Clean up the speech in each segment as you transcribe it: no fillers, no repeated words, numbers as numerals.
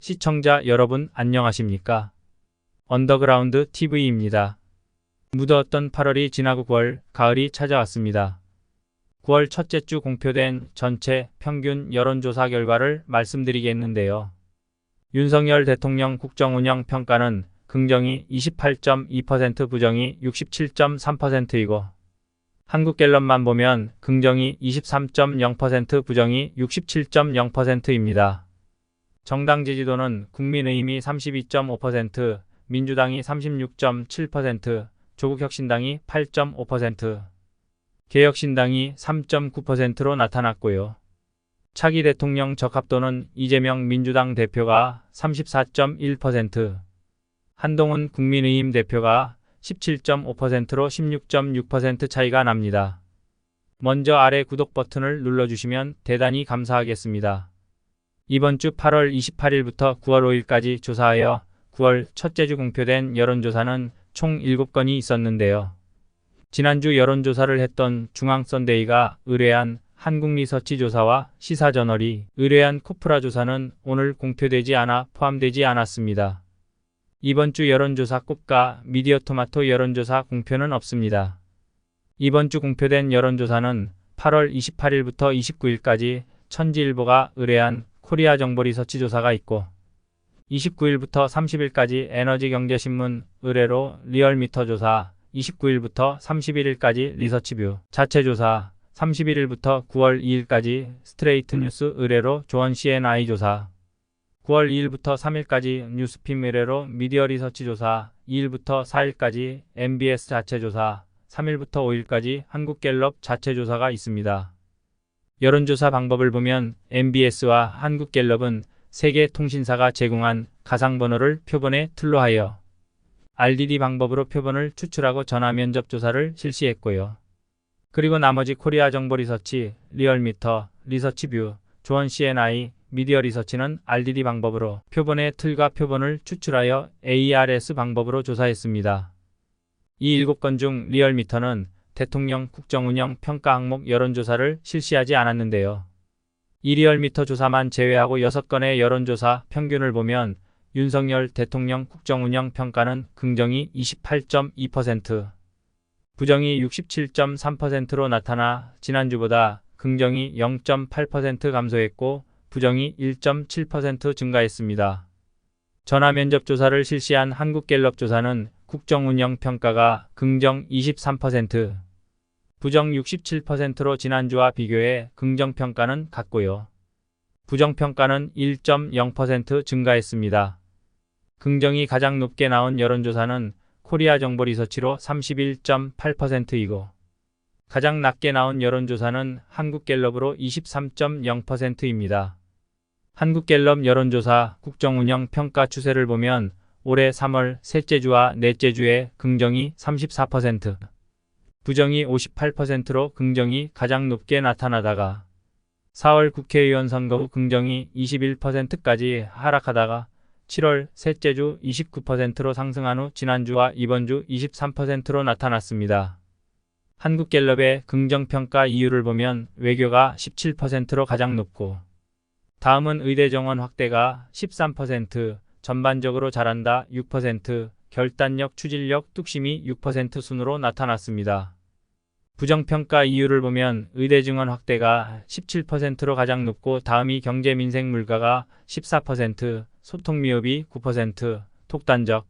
시청자 여러분 안녕하십니까? 언더그라운드 TV입니다. 무더웠던 8월이 지나고 9월, 가을이 찾아왔습니다. 9월 첫째 주 공표된 전체 평균 여론조사 결과를 말씀드리겠는데요. 윤석열 대통령 국정운영 평가는 긍정이 28.2%, 부정이 67.3%이고 한국갤럽만 보면 긍정이 23.0%, 부정이 67.0%입니다. 정당 지지도는 국민의힘이 32.5%, 민주당이 36.7%, 조국혁신당이 8.5%, 개혁신당이 3.9%로 나타났고요. 차기 대통령 적합도는 이재명 민주당 대표가 34.1%, 한동훈 국민의힘 대표가 17.5%로 16.6% 차이가 납니다. 먼저 아래 구독 버튼을 눌러주시면 대단히 감사하겠습니다. 이번 주 8월 28일부터 9월 5일까지 조사하여 9월 첫째 주 공표된 여론조사는 총 7건이 있었는데요. 지난주 여론조사를 했던 중앙선대위가 의뢰한 한국리서치조사와 시사저널이 의뢰한 코프라 조사는 오늘 공표되지 않아 포함되지 않았습니다. 이번 주 여론조사 꼽과 미디어토마토 여론조사 공표는 없습니다. 이번 주 공표된 여론조사는 8월 28일부터 29일까지 천지일보가 의뢰한 코리아 정보리서치 조사가 있고 29일부터 30일까지 에너지경제신문 의뢰로 리얼미터 조사, 29일부터 31일까지 리서치뷰 자체조사, 31일부터 9월 2일까지 스트레이트뉴스 의뢰로 조원 CNI 조사, 9월 2일부터 3일까지 뉴스핌 의뢰로 미디어리서치 조사, 2일부터 4일까지 MBS 자체조사, 3일부터 5일까지 한국갤럽 자체조사가 있습니다. 여론조사 방법을 보면 MBS와 한국갤럽은 세계 통신사가 제공한 가상번호를 표본의 틀로 하여 RDD 방법으로 표본을 추출하고 전화 면접 조사를 실시했고요. 그리고 나머지 코리아 정보리서치, 리얼미터, 리서치뷰, 조원 CNI, 미디어 리서치는 RDD 방법으로 표본의 틀과 표본을 추출하여 ARS 방법으로 조사했습니다. 이 7건 중 리얼미터는 대통령 국정운영 평가 항목 여론조사를 실시하지 않았는데요. 이 리얼미터 조사만 제외하고 6건의 여론조사 평균을 보면 윤석열 대통령 국정운영 평가는 긍정이 28.2%, 부정이 67.3%로 나타나 지난주보다 긍정이 0.8% 감소했고 부정이 1.7% 증가했습니다. 전화 면접 조사를 실시한 한국갤럽 조사는 국정운영 평가가 긍정 23%, 부정 67%로 지난주와 비교해 긍정평가는 같고요. 부정평가는 1.0% 증가했습니다. 긍정이 가장 높게 나온 여론조사는 코리아 정보리서치로 31.8%이고 가장 낮게 나온 여론조사는 한국갤럽으로 23.0%입니다. 한국갤럽 여론조사 국정운영 평가 추세를 보면 올해 3월 셋째 주와 넷째 주에 긍정이 34%, 부정이 58%로 긍정이 가장 높게 나타나다가 4월 국회의원 선거 후 긍정이 21%까지 하락하다가 7월 셋째 주 29%로 상승한 후 지난주와 이번 주 23%로 나타났습니다. 한국갤럽의 긍정평가 이유를 보면 외교가 17%로 가장 높고 다음은 의대 정원 확대가 13%, 전반적으로 잘한다 6%, 결단력, 추진력, 뚝심이 6% 순으로 나타났습니다. 부정평가 이유를 보면 의대 증원 확대가 17%로 가장 높고 다음이 경제 민생 물가가 14%, 소통 미흡이 9%, 독단적,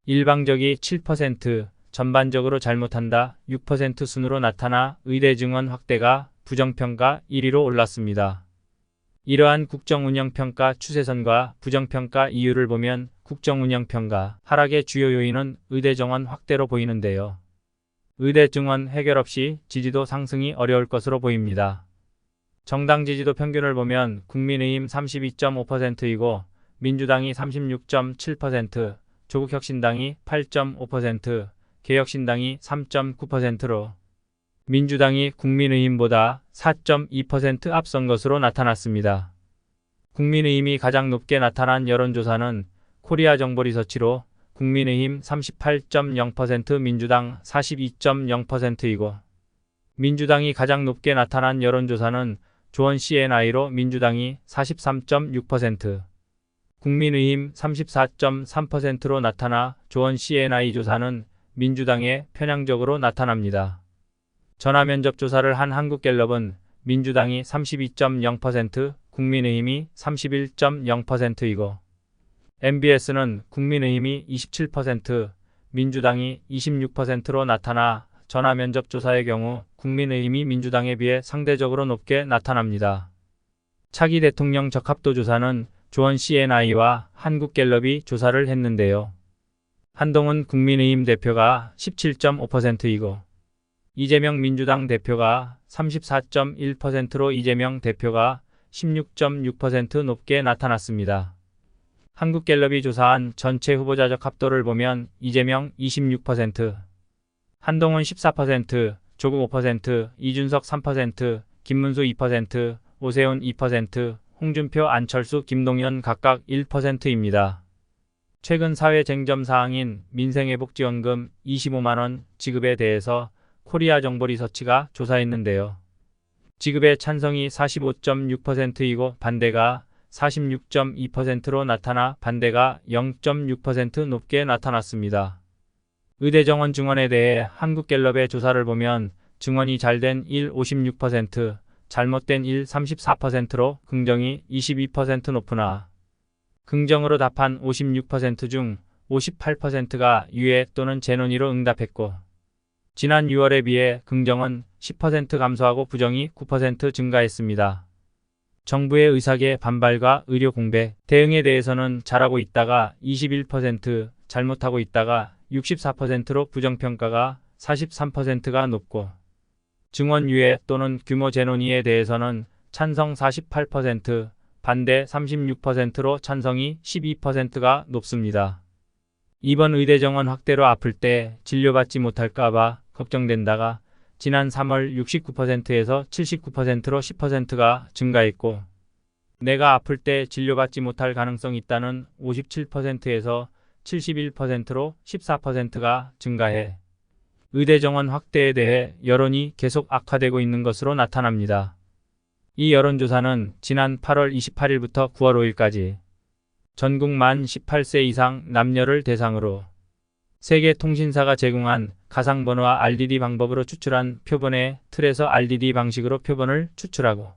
일방적이 7%, 전반적으로 잘못한다 6% 순으로 나타나 의대 증원 확대가 부정평가 1위로 올랐습니다. 이러한 국정운영평가 추세선과 부정평가 이유를 보면 국정운영평가 하락의 주요 요인은 의대 정원 확대로 보이는데요. 의대 증원 해결 없이 지지도 상승이 어려울 것으로 보입니다. 정당 지지도 평균을 보면 국민의힘 32.5%이고 민주당이 36.7%, 조국혁신당이 8.5%, 개혁신당이 3.9%로 민주당이 국민의힘보다 4.2% 앞선 것으로 나타났습니다. 국민의힘이 가장 높게 나타난 여론조사는 코리아 정보리서치로 국민의힘 38.0%, 민주당 42.0%이고 민주당이 가장 높게 나타난 여론조사는 조원 CNI로 민주당이 43.6%, 국민의힘 34.3%로 나타나 조원 CNI 조사는 민주당에 편향적으로 나타납니다. 전화면접 조사를 한 한국갤럽은 민주당이 32.0%, 국민의힘이 31.0%이고 MBS는 국민의힘이 27%, 민주당이 26%로 나타나 전화면접 조사의 경우 국민의힘이 민주당에 비해 상대적으로 높게 나타납니다. 차기 대통령 적합도 조사는 조원 CNI와 한국갤럽이 조사를 했는데요. 한동훈 국민의힘 대표가 17.5%이고 이재명 민주당 대표가 34.1%로 이재명 대표가 16.6% 높게 나타났습니다. 한국갤럽이 조사한 전체 후보자 적합도를 보면 이재명 26%, 한동훈 14%, 조국 5%, 이준석 3%, 김문수 2%, 오세훈 2%, 홍준표, 안철수, 김동연 각각 1%입니다. 최근 사회쟁점 사항인 민생회복지원금 25만원 지급에 대해서 코리아 정보리서치가 조사했는데요. 지급에 찬성이 45.6%이고 반대가 46.2%로 나타나 반대가 0.6% 높게 나타났습니다. 의대 정원 증원에 대해 한국갤럽의 조사를 보면 증원이 잘된 1 56%, 잘못된 1 34%로 긍정이 22% 높으나 긍정으로 답한 56% 중 58%가 유예 또는 재논의로 응답했고 지난 6월에 비해 긍정은 10% 감소하고 부정이 9% 증가했습니다. 정부의 의사계 반발과 의료 공백, 대응에 대해서는 잘하고 있다가 21%, 잘못하고 있다가 64%로 부정평가가 43%가 높고 증원 유예 또는 규모 재논의에 대해서는 찬성 48%, 반대 36%로 찬성이 12%가 높습니다. 이번 의대 정원 확대로 아플 때 진료받지 못할까봐 걱정된다가 지난 3월 69%에서 79%로 10%가 증가했고 내가 아플 때 진료받지 못할 가능성이 있다는 57%에서 71%로 14%가 증가해 의대 정원 확대에 대해 여론이 계속 악화되고 있는 것으로 나타납니다. 이 여론조사는 지난 8월 28일부터 9월 5일까지 전국 만 18세 이상 남녀를 대상으로 세계통신사가 제공한 가상번호와 RDD 방법으로 추출한 표본의 틀에서 RDD 방식으로 표본을 추출하고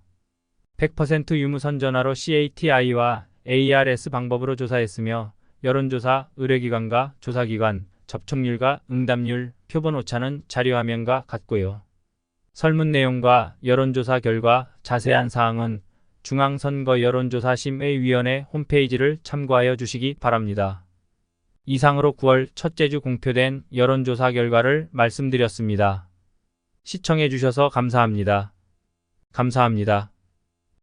100% 유무선 전화로 CATI와 ARS 방법으로 조사했으며 여론조사 의뢰기관과 조사기관, 접촉률과 응답률, 표본 오차는 자료화면과 같고요. 설문 내용과 여론조사 결과 자세한 사항은 중앙선거여론조사심의위원회 홈페이지를 참고하여 주시기 바랍니다. 이상으로 9월 첫째 주 공표된 여론조사 결과를 말씀드렸습니다. 시청해 주셔서 감사합니다. 감사합니다.